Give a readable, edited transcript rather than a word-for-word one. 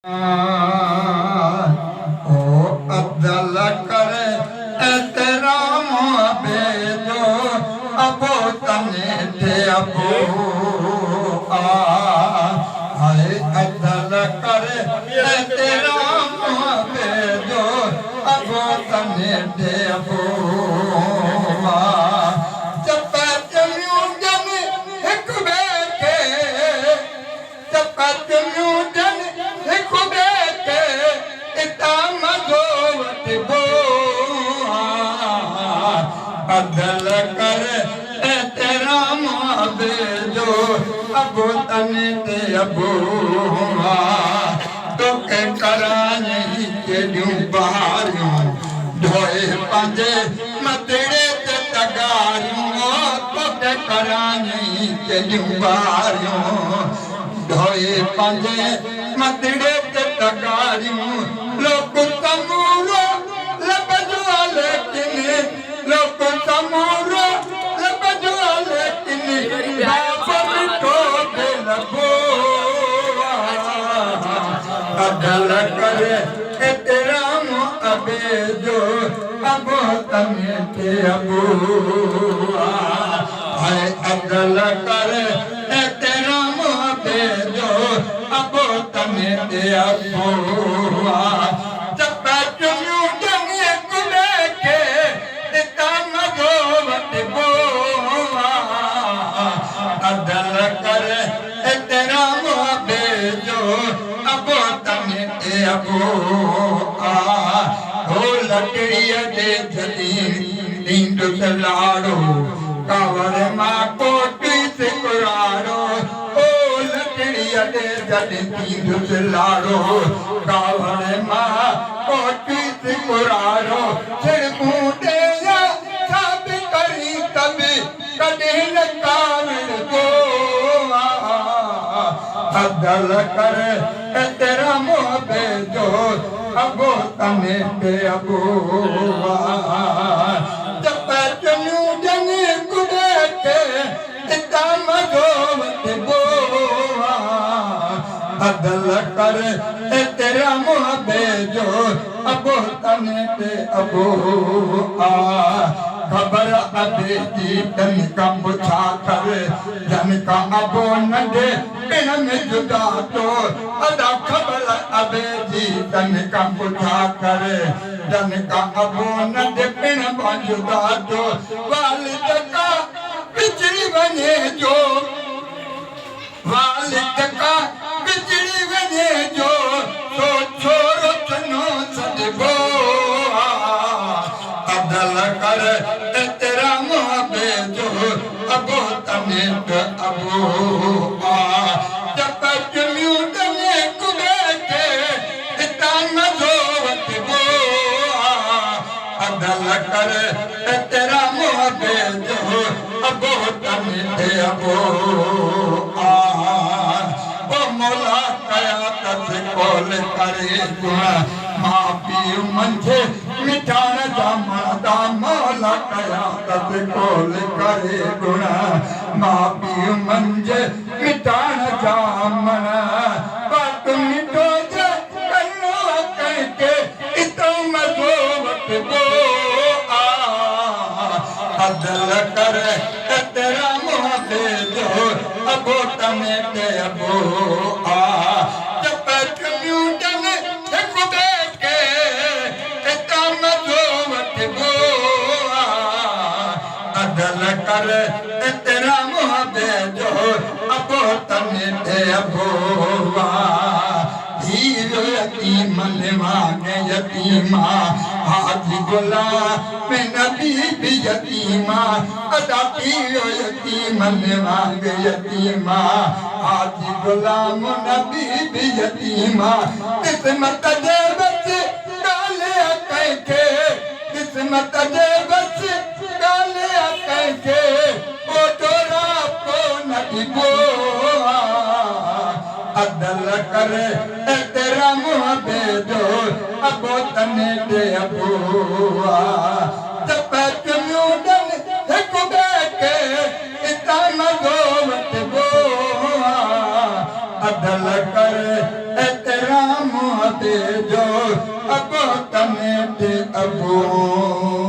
ओ अब्दुल करे एहतराम बेजो अबो तने थे अबो आए अब्दुल करे एहतराम बेजो अबो तने थे अबो अदल कर एहतराम बेजो अबो तने ते अबो तो के कराने केडियूं बहारियूं ढोए पंजे मदड़े ते तगारियूं तो के कराने केडियूं बहारियूं ढोए पंजे मदड़े ते तगारियूं लोक तमूरो लबजो लेकिन लोक तमूरो लबजो लेकिन बाबर तो लगो अदल करे एहतराम अबेजो अबो तने ते अबो आए अदल करे एहतराम अबेजो अबो तने ते अबो अदल कर एहतराम बेजो अबो तने ते अबो हो लकड़ीअ जे जलील नींद लाड़ो कावर मां कोटी सिकुराड़ो ओ लकड़ीअ जे जलील नींद लाड़ो कावर मां कोटी सिकुराड़ो छिड़कूं देया सब करी तबी कॾहिं न कावड़ को अदल कर एहतराम बेजो अबो तने ते अबो जब चुनियूं जने कुड़े के इता मजो वठबो अदल कर एहतराम बेजो अबो तने ते अबो खबर अबे जी तन का पुछा कर जन का अबो नंढे पिण में जुदा तो अदा खबर अबे जी तन का पुछा कर जन का अबो नंढे पिण में जुदा तो वालिद का बिजली बने जो वालिद का बिजली बने जो तो छोरो तनो सदबो अदल कर एहतराम बेजो अबो तने ते अबो जब चुनियूं तने कुड़े के इता मजो वठबो अदल कर एहतराम बेजो अबो तने ते अबो ओ मौला कया तस कोल करे गुणा मां पीउ मंझे मिठाण जा मौला कया तस कोल करे गुणा मां पीउ मंझे मिठाण जा मन बात मिठो जे कन्नो कंहिंखे इतो मज़ो वठबो अदल कर एहतराम बेजो अबो तने ते अबो जब चुनियूं जने हिकु ॿिए खे इता मज़ो वठबो अदल कर एहतराम बेजो अबो तने ते अबो हीरो यतीमन वांगे यतीमा हाजी गुलाम नबी भी यतीमा अदा पीरो यतीमन वांगे यतीमा हाजी गुलाम नबी भी यतीमा किस्मत जे बस डाले कंहिंखे किस्मत जे बस डाले कंहिंखे ओ तोरा को न ॾिबो अदल कर एहतराम बेजो अबो तने ते अबो जब चुनियूं जने हिकु ॿिए खे इता मज़ो वठबो अदल कर एहतराम ते जो अबो तने ते अबो